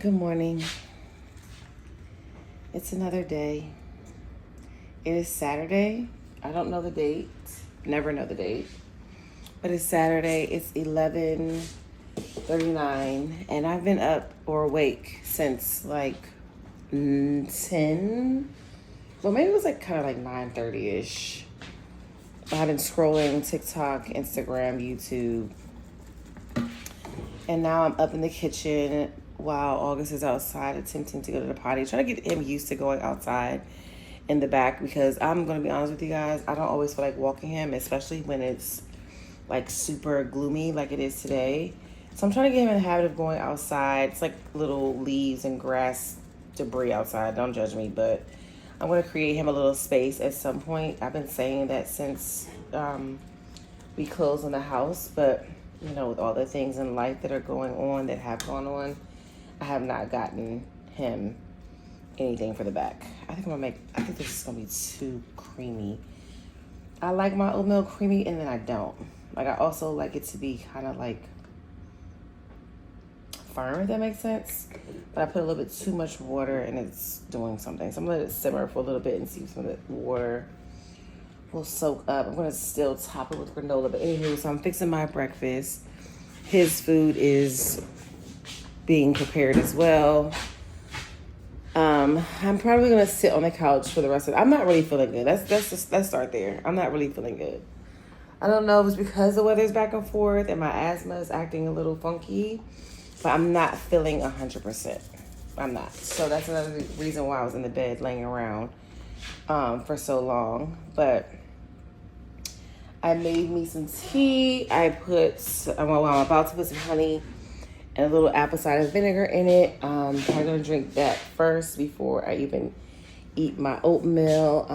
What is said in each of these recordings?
Good morning. It's another day. It is Saturday. I don't know the date. Never know the date. But it's Saturday. It's 11:39, and I've been up or awake since like 10. Well, maybe it was like kind of like 9:30ish. I've been scrolling TikTok, Instagram, YouTube, and now I'm up in the kitchen while August is outside attempting to go to the potty, trying to get him used to going outside in the back, because I'm going to be honest with you guys, I don't always feel like walking him, especially when it's like super gloomy like it is today. So I'm trying to get him in the habit of going outside. It's like little leaves and grass debris outside. Don't judge me, but I'm going to create him a little space at some point. I've been saying that since we closed on the house, but you know, with all the things in life that are going on, that have gone on, I have not gotten him anything for the back. I think this is gonna be too creamy. I like my oatmeal creamy, and then I don't. Like, I also like it to be kind of like firm, if that makes sense. But I put a little bit too much water and it's doing something. So I'm gonna let it simmer for a little bit and see if some of the water will soak up. I'm gonna still top it with granola. But anywho, so I'm fixing my breakfast. His food is being prepared as well. I'm probably gonna sit on the couch for the rest of it. I'm not really feeling good. Let's start there. I'm not really feeling good. I don't know if it's because the weather's back and forth and my asthma is acting a little funky, but I'm not feeling 100%. I'm not. So that's another reason why I was in the bed laying around for so long. But I made me some tea. I'm about to put some honey and a little apple cider vinegar in it. I'm probably gonna drink that first before I even eat my oatmeal.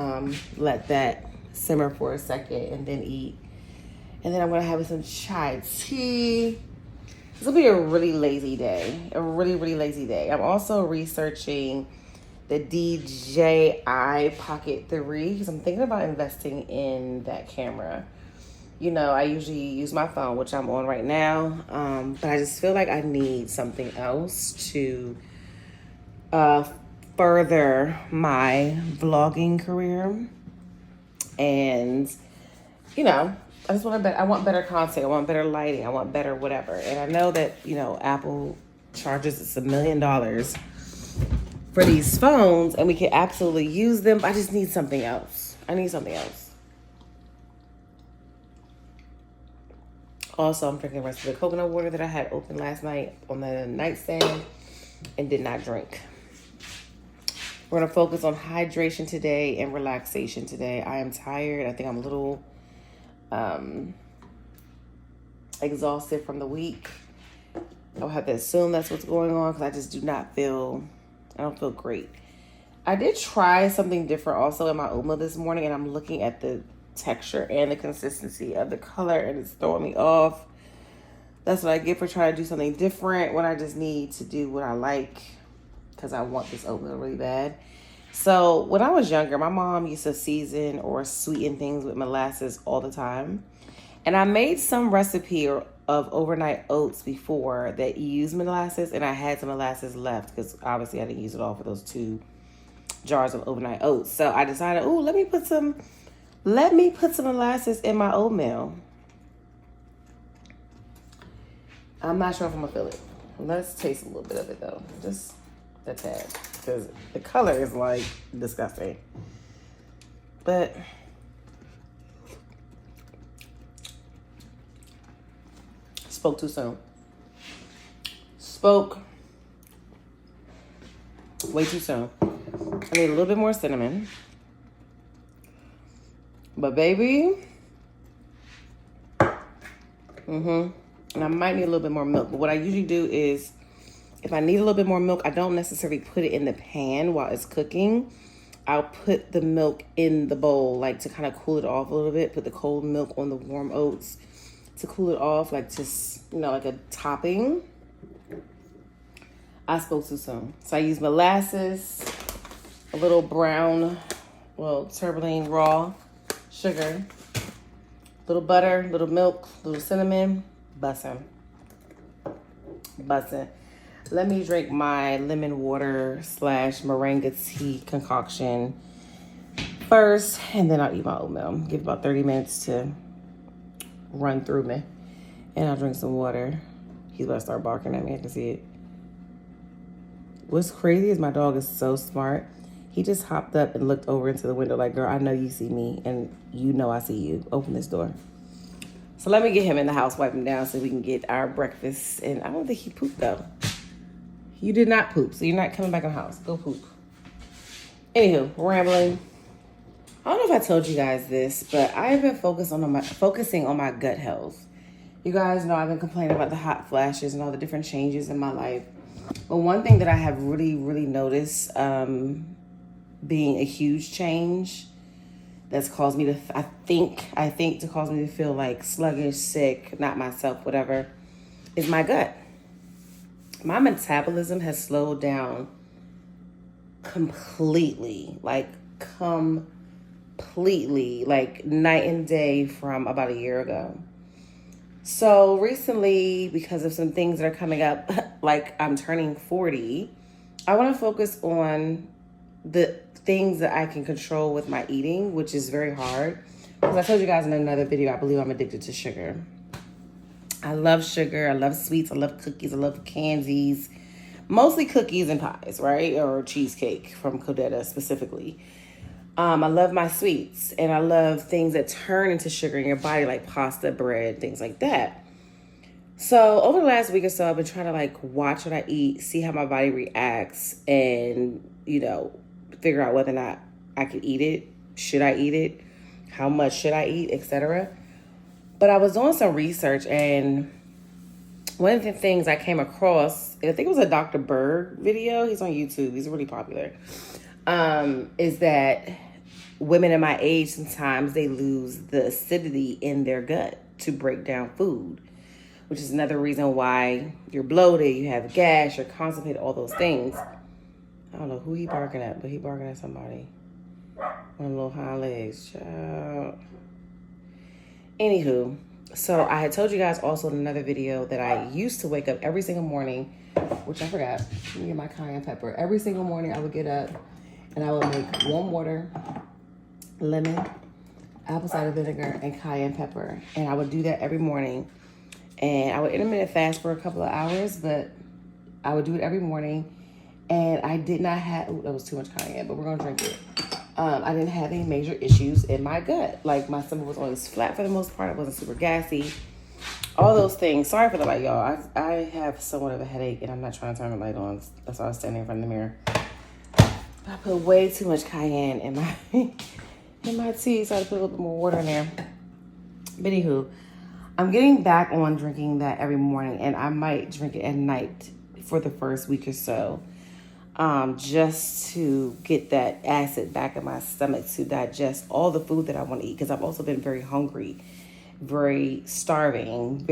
Let that simmer for a second and then eat. And then I'm gonna have some chai tea. This will be a really lazy day. A really, really lazy day. I'm also researching the DJI Pocket 3 because I'm thinking about investing in that camera. You know, I usually use my phone, which I'm on right now, but I just feel like I need something else to further my vlogging career. And, you know, I want better content. I want better lighting. I want better whatever. And I know that, you know, Apple charges us $1 million for these phones, and we can absolutely use them. I just need something else. I need something else. Also, I'm drinking the rest of the coconut water that I had open last night on the nightstand and did not drink. We're going to focus on hydration today and relaxation today. I am tired. I think I'm a little exhausted from the week. I'll have to assume that's what's going on because I just I don't feel great. I did try something different also in my oatmeal this morning, and I'm looking at the texture and the consistency of the color, and it's throwing me off. That's what I get for trying to do something different when I just need to do what I like, because I want this oatmeal really bad. So when I was younger, my mom used to season or sweeten things with molasses all the time, and I made some recipe of overnight oats before that used molasses, and I had some molasses left because obviously I didn't use it all for those 2 jars of overnight oats. So I decided, let me put some molasses in my oatmeal. I'm not sure if I'm gonna feel it. Let's taste a little bit of it though. Just a tad. Because the color is like disgusting. But spoke too soon. Spoke way too soon. I need a little bit more cinnamon. But baby, and I might need a little bit more milk. But what I usually do is, if I need a little bit more milk, I don't necessarily put it in the pan while it's cooking. I'll put the milk in the bowl, like to kind of cool it off a little bit. Put the cold milk on the warm oats to cool it off, like just, you know, like a topping. I spoke too soon. So I use molasses, a little brown, Turbaline raw sugar, little butter, little milk, little cinnamon, bussin'. Let me drink my lemon water / moringa tea concoction first, and then I'll eat my oatmeal. Give about 30 minutes to run through me. And I'll drink some water. He's about to start barking at me. I can see it. What's crazy is my dog is so smart. He just hopped up and looked over into the window like, girl, I know you see me, and you know I see you. Open this door. So let me get him in the house, wipe him down so we can get our breakfast. And I don't think he pooped, though. You did not poop, so you're not coming back in the house. Go poop. Anywho, rambling. I don't know if I told you guys this, but I've been focusing on my gut health. You guys know I've been complaining about the hot flashes and all the different changes in my life. But one thing that I have really, really noticed being a huge change that's caused me to, I think to cause me to feel like sluggish, sick, not myself, whatever, is my gut. My metabolism has slowed down completely, like night and day from about a year ago. So recently, because of some things that are coming up, like I'm turning 40, I want to focus on the things that I can control with my eating, which is very hard. Because I told you guys in another video, I believe I'm addicted to sugar. I love sugar. I love sweets. I love cookies. I love candies. Mostly cookies and pies, right? Or cheesecake from Codetta specifically. I love my sweets. And I love things that turn into sugar in your body, like pasta, bread, things like that. So over the last week or so, I've been trying to like watch what I eat, see how my body reacts, and, you know, figure out whether or not I can eat it. Should I eat it? How much should I eat, etc. But I was doing some research, and one of the things I came across, I think it was a Dr. Berg video. He's on YouTube. He's really popular. Is that women in my age, sometimes they lose the acidity in their gut to break down food, which is another reason why you're bloated, you have gas, you're constipated, all those things. I don't know who he barking at, but he barking at somebody. One of the little hind legs, child. Anywho, so I had told you guys also in another video that I used to wake up every single morning, which I forgot. Let me get my cayenne pepper. Every single morning I would get up and I would make warm water, lemon, apple cider vinegar, and cayenne pepper. And I would do that every morning. And I would intermittent fast for a couple of hours, but I would do it every morning. And I did not have, that was too much cayenne, but we're going to drink it. I didn't have any major issues in my gut. Like, my stomach was always flat for the most part. It wasn't super gassy. All those things. Sorry for the light, y'all. I have somewhat of a headache, and I'm not trying to turn the light on. That's why I was standing in front of the mirror. I put way too much cayenne in my tea, so I had to put a little bit more water in there. But anywho, I'm getting back on drinking that every morning, and I might drink it at night for the first week or so. Just to get that acid back in my stomach to digest all the food that I want to eat. Because I've also been very hungry, very starving,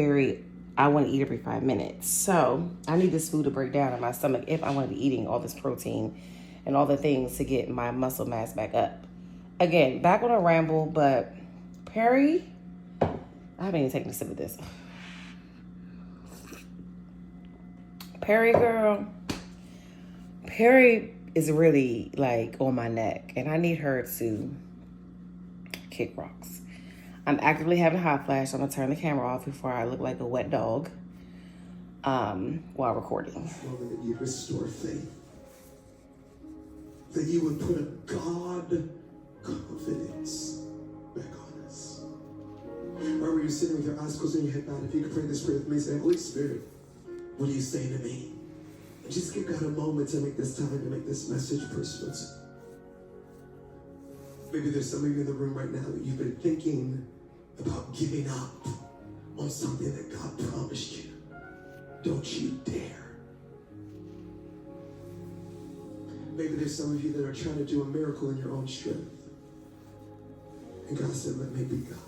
I want to eat every 5 minutes. So I need this food to break down in my stomach if I want to be eating all this protein and all the things to get my muscle mass back up. Again, back on a ramble, but Perry, I haven't even taken a sip of this. Perry girl. Perry is really like on my neck, and I need her to kick rocks. I'm actively having a hot flash. So I'm gonna turn the camera off before I look like a wet dog while recording. That you restore faith, that you would put a God confidence back on us. Wherever you're sitting with your eyes closed and your head bowed, if you could pray this prayer with me, say, Holy Spirit, what are you saying to me? And just give God a moment to make this time, to make this message personal. Maybe there's some of you in the room right now that you've been thinking about giving up on something that God promised you. Don't you dare. Maybe there's some of you that are trying to do a miracle in your own strength. And God said, let me be God.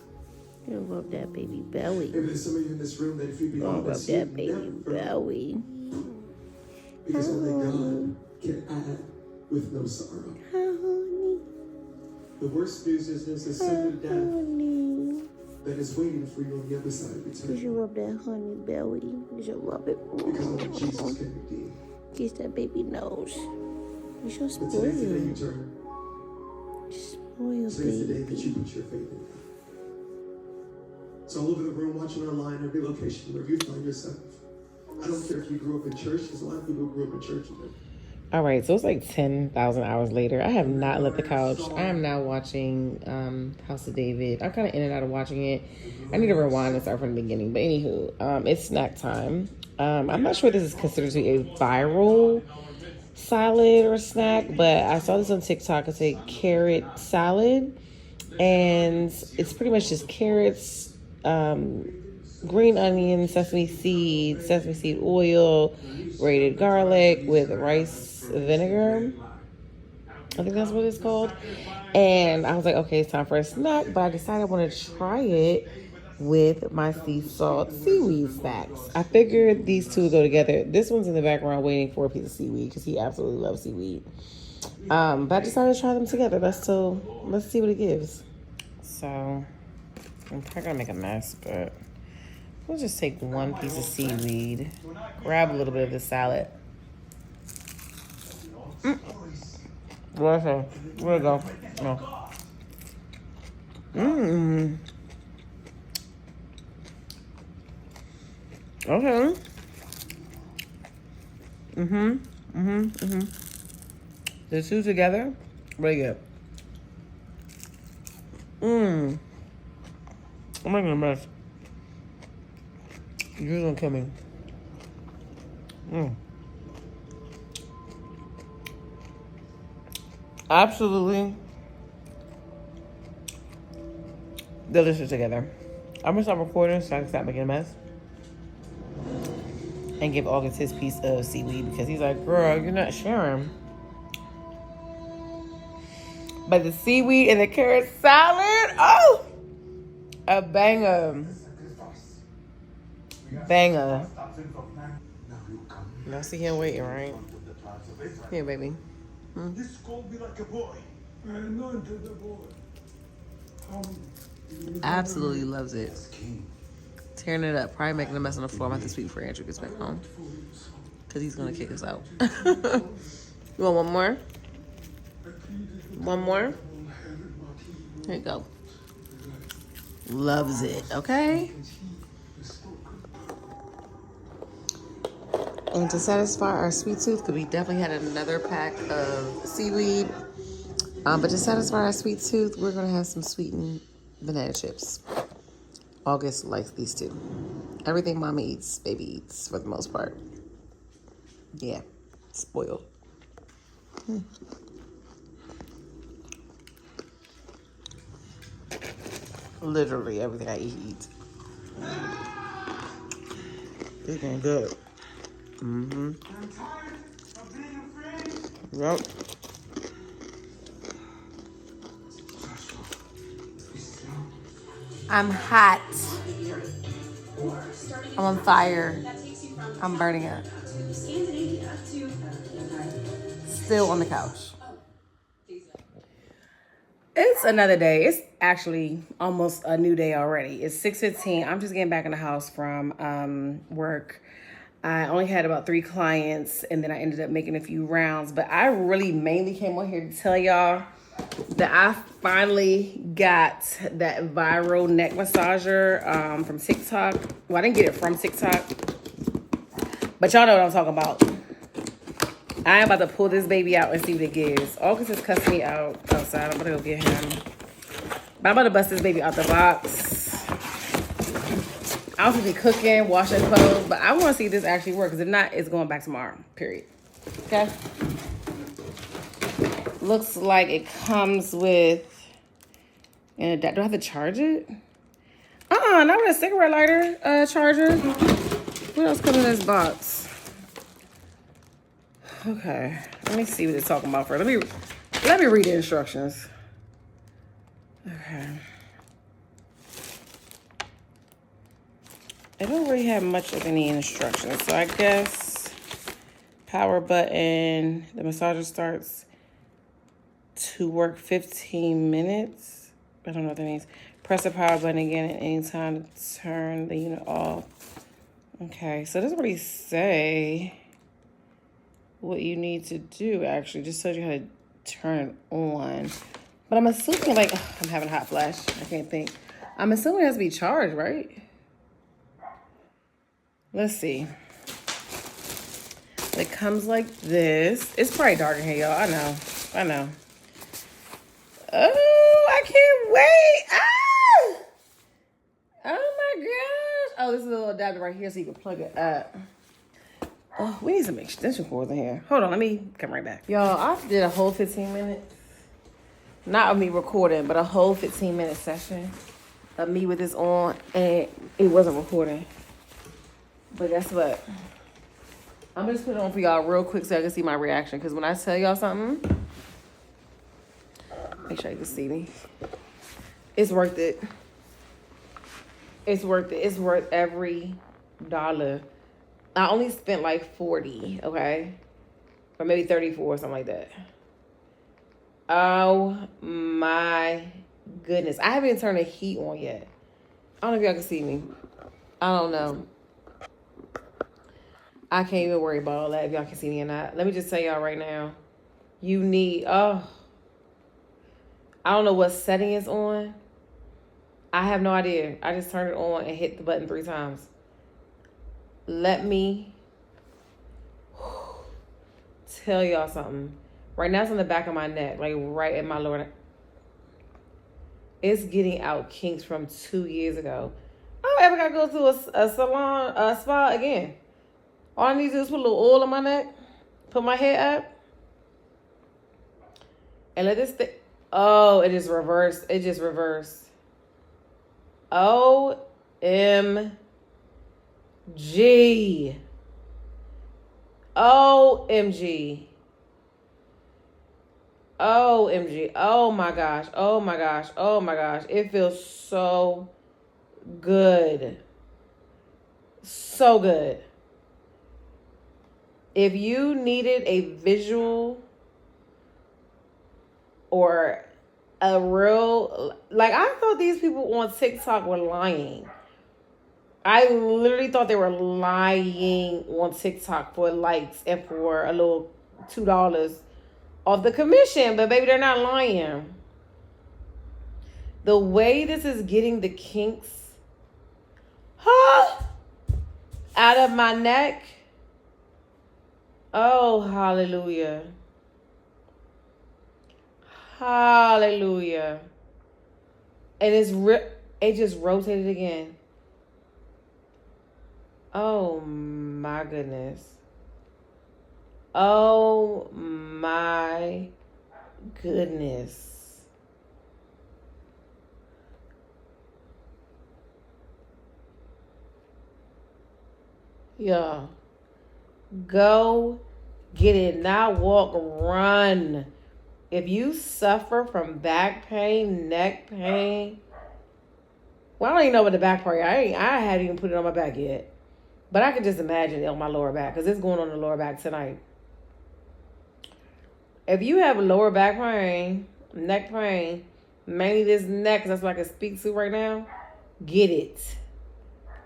You love that baby belly. Maybe there's some of you in this room that if you be honest, love that baby belly. Because only God can add with no sorrow. Honey. The worst news is there's a sudden death that is waiting for you on the other side of eternity. Because you love that honey belly. Because you love it. Because only Jesus can redeem. Kiss that baby nose. You're so But today's the day you spoiled. turn. Spoiled, Today's the day that baby. you put your faith in God. It's all over the room, watching online, every location, wherever you find yourself. I don't care if you grew up in church, because a lot of people grew up in church. All right, so it's like 10,000 hours later. I have not left the couch. I am now watching House of David. I'm kind of in and out of watching it. I need to rewind and start from the beginning. But anywho, it's snack time. I'm not sure this is considered to be a viral salad or snack, but I saw this on TikTok. It's a carrot salad, and it's pretty much just carrots, green onions, sesame seed oil, grated garlic with rice vinegar. I think that's what it's called. And I was like, okay, it's time for a snack, but I decided I want to try it with my sea salt seaweed snacks. I figured these two go together. This one's in the background waiting for a piece of seaweed because he absolutely loves seaweed. But I decided to try them together. Let's see what it gives. So I'm probably gonna make a mess, but we'll just take one piece of seaweed, grab a little bit of the salad. Where'd it go? No. Okay. The two together, really good. I'm making a mess. You're gonna kill me. Absolutely delicious together. I'm gonna stop recording so I can stop making a mess and give August his piece of seaweed because he's like, girl, you're not sharing. But the seaweed and the carrot salad, oh, a banger. Banger. Y'all see him waiting, right? Here, baby. This called me like a boy. I anointed the boy. Absolutely loves it. Tearing it up. Probably making a mess on the floor. I'm about to speak for Andrew gets back home. Because he's going to kick us out. You want one more? One more? Here you go. Loves it, okay? And to satisfy our sweet tooth, because we definitely had another pack of seaweed. But to satisfy our sweet tooth, we're going to have some sweetened banana chips. August likes these two. Everything mama eats, baby eats for the most part. Yeah, spoiled. Literally everything I eat. It's getting good. Yep. I'm hot. I'm on fire. I'm burning up. Still on the couch. It's another day. It's actually almost a new day already. It's 6:15. I'm just getting back in the house from work. I only had about 3 clients, and then I ended up making a few rounds. But I really mainly came on here to tell y'all that I finally got that viral neck massager from TikTok. Well, I didn't get it from TikTok, but y'all know what I'm talking about. I am about to pull this baby out and see what it gives. August is cussing me out outside. I'm about to go get him. But I'm about to bust this baby out the box. I also be cooking, washing clothes, but I want to see if this actually works. Because if not, it's going back tomorrow. Period. Okay? Looks like it comes with... And do I have to charge it? Not with a cigarette lighter charger. What else comes in this box? Okay, let me see what it's talking about first. Let me read the instructions. Okay. It don't really have much of any instructions, so I guess power button. The massager starts to work 15 minutes. I don't know what that means. Press the power button again at any time to turn the unit off. Okay, so it doesn't really say. what you need to do, actually. Just shows you how to turn it on. But I'm assuming, like, I'm having a hot flash. I can't think. I'm assuming it has to be charged, right? Let's see. It comes like this. It's probably dark in here, y'all. I know. Oh, I can't wait. Ah! Oh my gosh. Oh, this is a little adapter right here so you can plug it up. Oh, we need some extension cords in here. Hold on, let me come right back. Y'all, I did a whole 15 minutes. Not of me recording, but a whole 15-minute session of me with this on, and it wasn't recording. But guess what? I'm gonna just put it on for y'all real quick so I can see my reaction. Because when I tell y'all something, make sure you can see me. It's worth it. It's worth it. It's worth every dollar. I only spent like 40, okay? Or maybe 34 or something like that. Oh my goodness. I haven't even turned the heat on yet. I don't know if y'all can see me. I don't know. I can't even worry about all that if y'all can see me or not. Let me just tell y'all right now. You need, I don't know what setting it's on. I have no idea. I just turned it on and hit the button 3 times. Let me tell y'all something. Right now it's on the back of my neck, like right at my lower neck. It's getting out kinks from 2 years ago. I don't ever gotta go to a salon, a spa again. All I need to do is put a little oil on my neck, put my hair up, and let this thing. Oh, it just reversed. It just reversed. OMG. OMG. OMG. Oh my gosh. Oh my gosh. Oh my gosh. It feels so good. So good. If you needed a visual or a real, like, I thought these people on TikTok were lying. I literally thought they were lying on TikTok for likes and for a little $2 off the commission, but baby, they're not lying. The way this is getting the kinks out of my neck. Oh, hallelujah. Hallelujah. And it just rotated again. Oh my goodness. Oh my goodness. Yeah. Go get it. Now walk, run. If you suffer from back pain, neck pain, well, I don't even know what the back part. I hadn't even put it on my back yet. But I can just imagine it on my lower back because it's going on the lower back tonight. If you have lower back pain, neck pain, mainly this neck, because that's what I can speak to right now, get it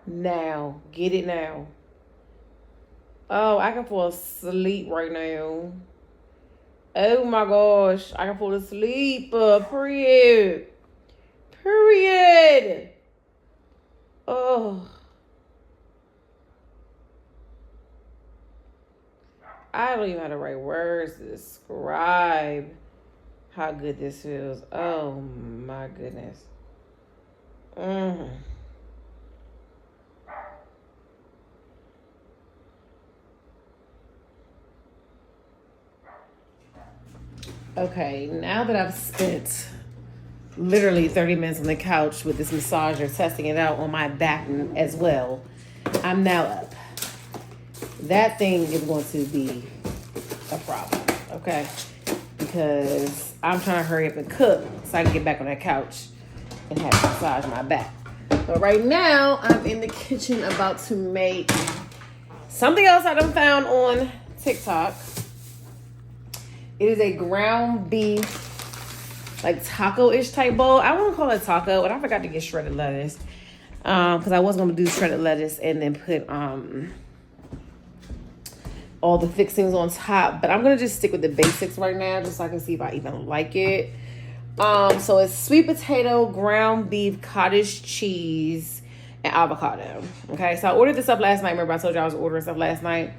now. Get it now. Oh, I can fall asleep right now. Oh my gosh, I can fall asleep. Period. Period. Oh. I don't even know how to write words to describe how good this feels. Oh my goodness. Okay, now that I've spent literally 30 minutes on the couch with this massager testing it out on my back as well, I'm now up. That thing is going to be a problem, okay? Because I'm trying to hurry up and cook so I can get back on that couch and have to massage my back. But right now, I'm in the kitchen about to make something else I done found on TikTok. It is a ground beef, like taco-ish type bowl. I wouldn't call it taco, and I forgot to get shredded lettuce. Because I was going to do shredded lettuce and then put all the fixings on top. But I'm gonna just stick with the basics right now, just so I can see if I even like it. So it's sweet potato, ground beef, cottage cheese, and avocado. Okay, so I ordered this up last night. Remember I told you I was ordering stuff last night?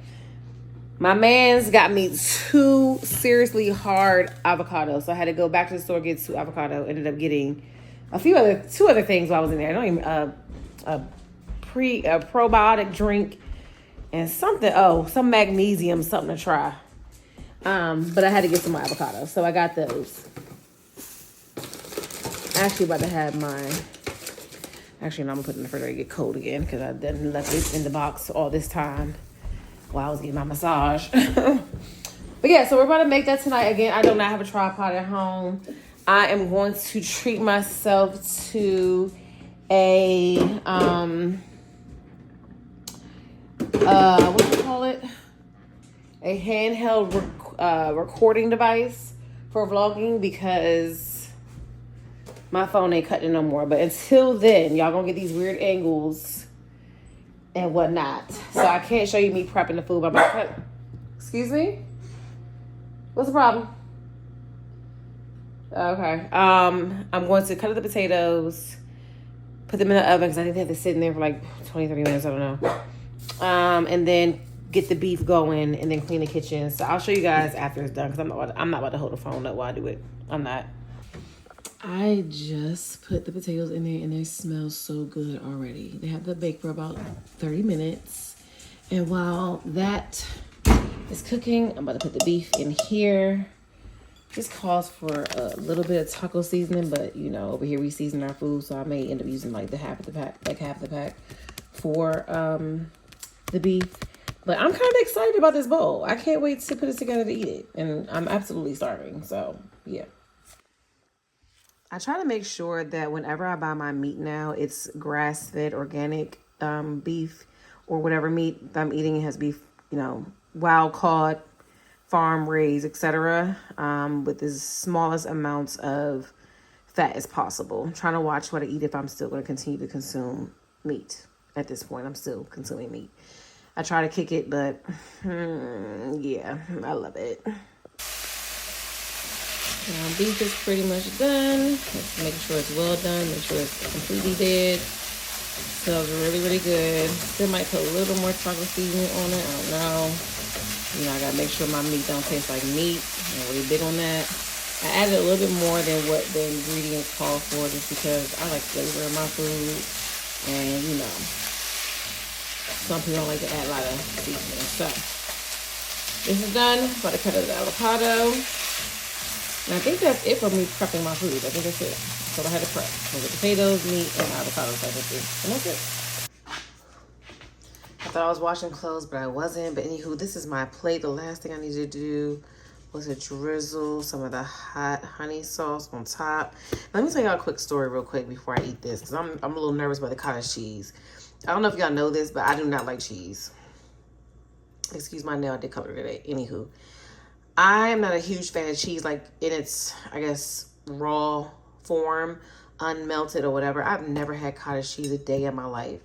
My man's got me 2 seriously hard avocados. So I had to go back to the store, get 2 avocado. Ended up getting two other things while I was in there. I don't even, a probiotic drink and something, some magnesium, something to try. But I had to get some more avocado. So I got those. Actually about to have mine. Actually, no, I'm gonna put it in the refrigerator to get cold again because I didn't left it in the box all this time while I was getting my massage. But yeah, so we're about to make that tonight. Again, I do not have a tripod at home. I am going to treat myself to a what do you call it? A handheld recording device for vlogging because my phone ain't cutting no more. But until then, y'all gonna get these weird angles and whatnot. So I can't show you me prepping the food. But I'm about to cut. Excuse me? What's the problem? Okay. I'm going to cut up the potatoes, put them in the oven because I think they have to sit in there for like 20, 30 minutes. I don't know. And then get the beef going and then clean the kitchen. So I'll show you guys after it's done because I'm not about to hold the phone up while I do it. I'm not. I just put the potatoes in there and they smell so good already. They have to bake for about 30 minutes. And while that is cooking, I'm about to put the beef in here. This calls for a little bit of taco seasoning, but you know, over here we season our food, so I may end up using like half the pack for the beef. But I'm kind of excited about this bowl. I can't wait to put it together to eat it. And I'm absolutely starving, so yeah. I try to make sure that whenever I buy my meat now, it's grass-fed organic beef or whatever meat that I'm eating. It has beef, you know, wild caught, farm raised, etc. With as smallest amounts of fat as possible. I'm trying to watch what I eat if I'm still going to continue to consume meat. At this point, I'm still consuming meat. I try to kick it, but yeah, I love it. Now, beef is pretty much done. Let's make sure it's well done. Make sure it's completely dead. Smells really, really good. Still might put a little more chocolate seasoning on it. I don't know. You know, I gotta make sure my meat don't taste like meat. I'm really big on that. I added a little bit more than what the ingredients call for just because I like flavor in my food. And, you know, some people don't like to add a lot of seasoning. So, this is done. About to cut up the avocado. And I think that's it for me prepping my food. I think that's it. So I had to prep. So the potatoes, meat, and avocados. And that's it. I thought I was washing clothes, but I wasn't. But anywho, this is my plate. The last thing I needed to do was to drizzle some of the hot honey sauce on top. Let me tell y'all a quick story real quick before I eat this. Because I'm a little nervous about the cottage cheese. I don't know if y'all know this, but I do not like cheese. Excuse my nail. I did color today. Anywho. I am not a huge fan of cheese, like in its, I guess, raw form, unmelted or whatever. I've never had cottage cheese a day in my life.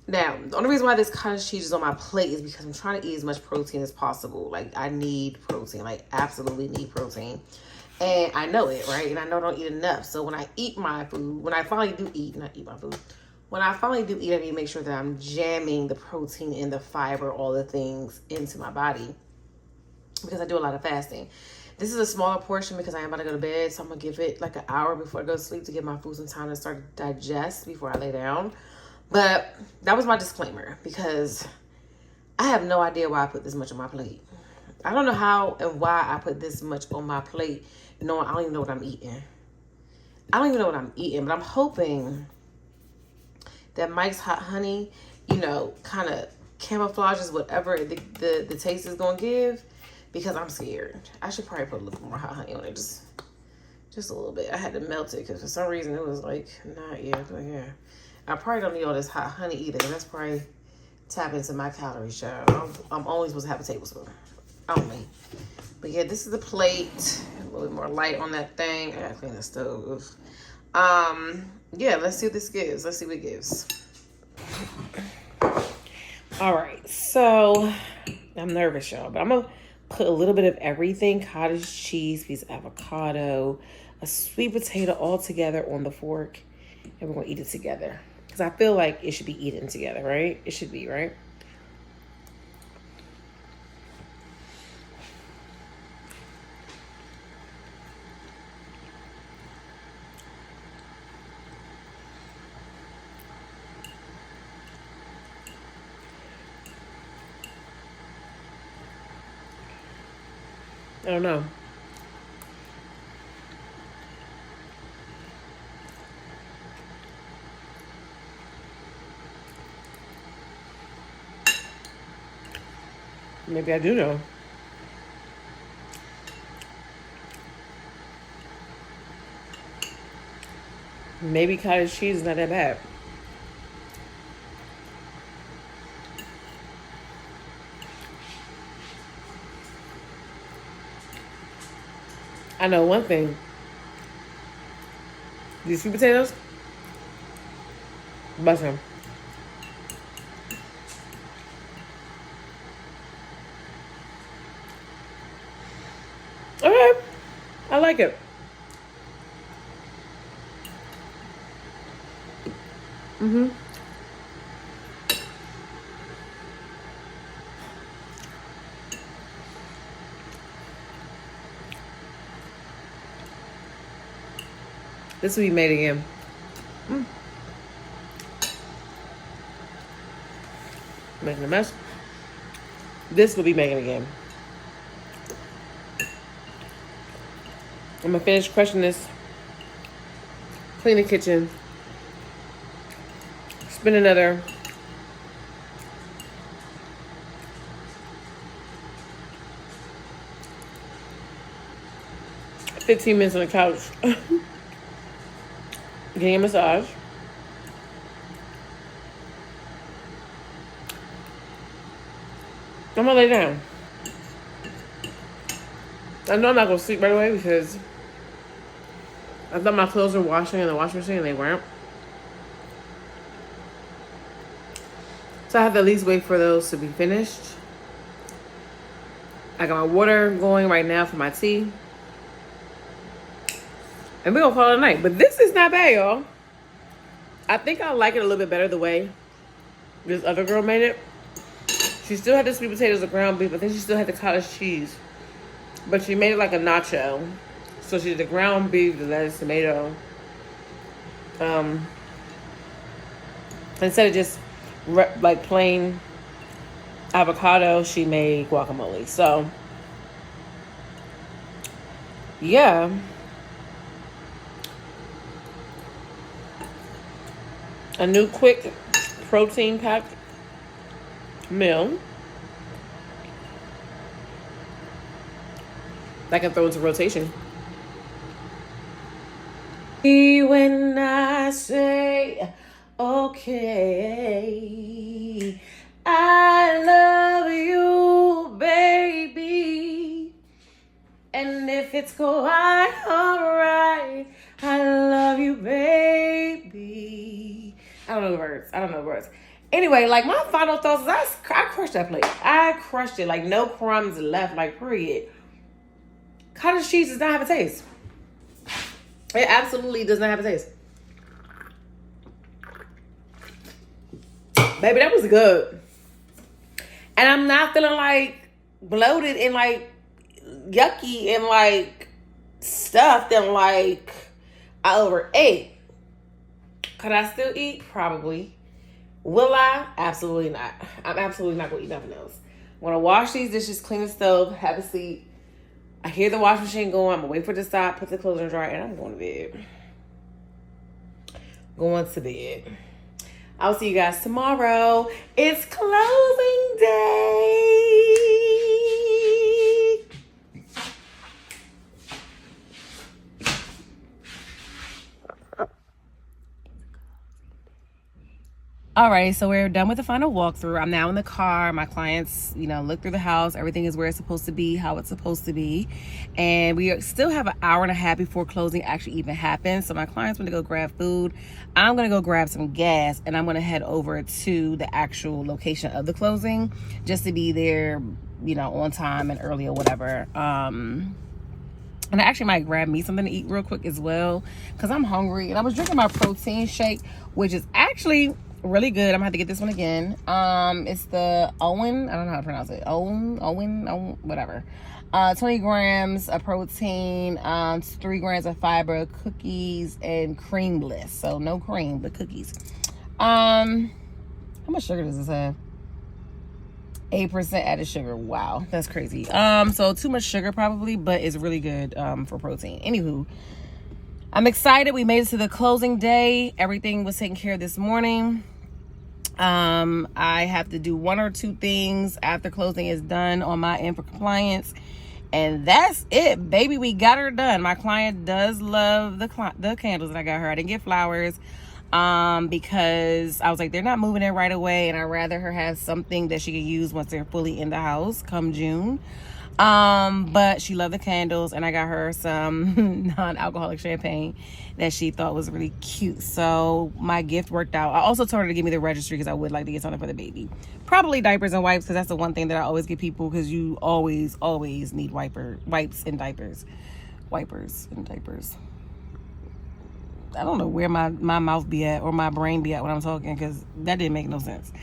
Now, the only reason why this cottage cheese is on my plate is because I'm trying to eat as much protein as possible. Like, I need protein, like, absolutely need protein. And I know it, right? And I know I don't eat enough. So when I eat my food, when I finally do eat, not eat my food, when I finally do eat, I need to make sure that I'm jamming the protein and the fiber, all the things into my body. Because I do a lot of fasting. This is a smaller portion because I am about to go to bed. So I'm going to give it like an hour before I go to sleep to give my food some time to start to digest before I lay down. But that was my disclaimer because I have no idea why I put this much on my plate. I don't know how and why I put this much on my plate knowing I don't even know what I'm eating. I don't even know what I'm eating, but I'm hoping that Mike's Hot Honey, you know, kind of camouflages whatever the taste is going to give. Because I'm scared. I should probably put a little more hot honey on it. Just a little bit. I had to melt it because for some reason it was like, not yet. But yeah. I probably don't need all this hot honey either. That's probably tap into my calorie share. I'm only supposed to have a tablespoon. Only. But yeah, this is the plate. A little bit more light on that thing. I gotta clean the stove. Yeah, let's see what this gives. Let's see what it gives. All right, so I'm nervous, y'all, but I'm gonna put a little bit of everything: cottage cheese, piece of avocado, a sweet potato, all together on the fork, and we're gonna eat it together. Because I feel like it should be eaten together, right? It should be, right? I don't know. Maybe I do know. Maybe cottage cheese is not that bad. I know one thing. These sweet potatoes, bust them. Okay, I like it. Mm-hmm. This will be made again. Making a mess. This will be making again. I'm gonna finish crushing this. Clean the kitchen. Spend another 15 minutes on the couch. Getting a massage. I'm gonna lay down. I know I'm not gonna sleep right away because I thought my clothes were washing in the washing machine and they weren't. So I have to at least wait for those to be finished. I got my water going right now for my tea. And we're gonna call it a night. But this is not bad, y'all. I think I like it a little bit better the way this other girl made it. She still had the sweet potatoes and ground beef, but then she still had the cottage cheese. But she made it like a nacho. So she did the ground beef, the lettuce, tomato. Instead of just like plain avocado, she made guacamole. So, yeah. A new quick protein packed meal that can throw into rotation. When I say okay, I love you, baby. And if it's quite alright, I love you, baby. I don't know the words. Anyway, like my final thoughts is I crushed that plate. I crushed it. Like no crumbs left, like period. Cottage cheese does not have a taste. It absolutely does not have a taste. Baby, that was good. And I'm not feeling like bloated and like yucky and like stuffed and like I overate. Could I still eat? Probably. Will I? Absolutely not. I'm absolutely not gonna eat nothing else. I'm gonna wash these dishes, clean the stove, have a seat. I hear the washing machine going. I'm gonna wait for it to stop, put the clothes in the dryer, and I'm going to bed. Going to bed. I'll see you guys tomorrow. It's closing day. All right, so we're done with the final walkthrough. I'm now in the car. My clients, look through the house. Everything is where it's supposed to be, how it's supposed to be. And we still have an hour and a half before closing actually even happens. So my clients want to go grab food. I'm going to go grab some gas, and I'm going to head over to the actual location of the closing just to be there, on time and early or whatever. And I actually might grab me something to eat real quick as well because I'm hungry. And I was drinking my protein shake, which is actually really good. I'm gonna have to get this one again. It's the Owen. I don't know how to pronounce it. Owen, whatever. 20 grams of protein, 3 grams of fiber, cookies, and creamless. So no cream, but cookies. How much sugar does this have? 8% added sugar. Wow, that's crazy. So too much sugar probably, but it's really good for protein. Anywho, I'm excited. We made it to the closing day. Everything was taken care of this morning. I have to do 1 or 2 things after closing is done on my end for compliance, and that's it, baby. We got her done. My client does love the candles that I got her. I didn't get flowers because I was like, they're not moving in right away, and I'd rather her have something that she can use once they're fully in the house come June. But she loved the candles, and I got her some non-alcoholic champagne that she thought was really cute. So my gift worked out. I also told her to give me the registry because I would like to get something for the baby. Probably diapers and wipes, because that's the one thing that I always give people, because you always need wipes and diapers. Wipers and diapers. I don't know where my mouth be at or my brain be at when I'm talking, because that didn't make no sense.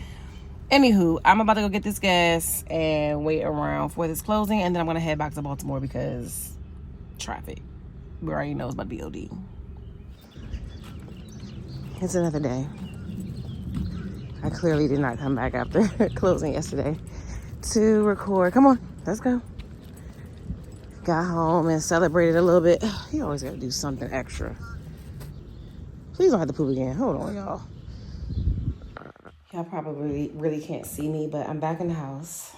Anywho, I'm about to go get this gas and wait around for this closing, and then I'm going to head back to Baltimore because traffic. We already know it's about to be OD. It's another day. I clearly did not come back after closing yesterday to record. Come on, let's go. Got home and celebrated a little bit. You always got to do something extra. Please don't have to poop again. Hold on, y'all. Y'all probably really can't see me, but I'm back in the house.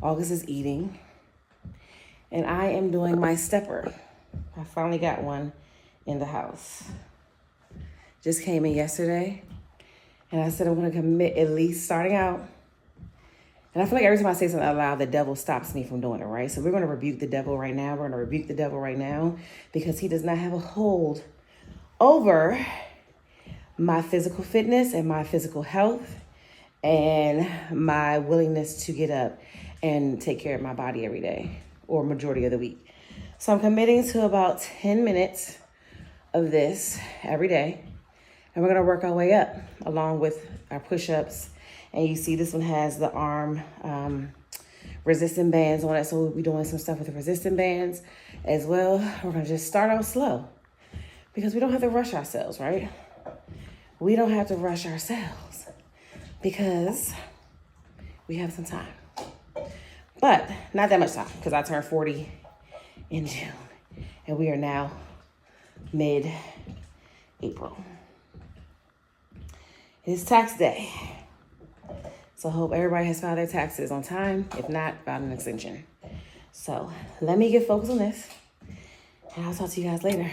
August is eating. And I am doing my stepper. I finally got one in the house. Just came in yesterday. And I said I'm going to commit at least starting out. And I feel like every time I say something out loud, the devil stops me from doing it, right? So we're going to rebuke the devil right now. We're going to rebuke the devil right now because he does not have a hold over my physical fitness and my physical health and my willingness to get up and take care of my body every day or majority of the week. So I'm committing to about 10 minutes of this every day. And we're going to work our way up along with our push-ups. And you see this one has the arm resistant bands on it. So we'll be doing some stuff with the resistant bands as well. We're going to just start out slow because we don't have to rush ourselves, right? We don't have to rush ourselves because we have some time. But not that much time because I turned 40 in June. And we are now mid-April. It's tax day. So I hope everybody has filed their taxes on time. If not, filed an extension. So let me get focused on this. And I'll talk to you guys later.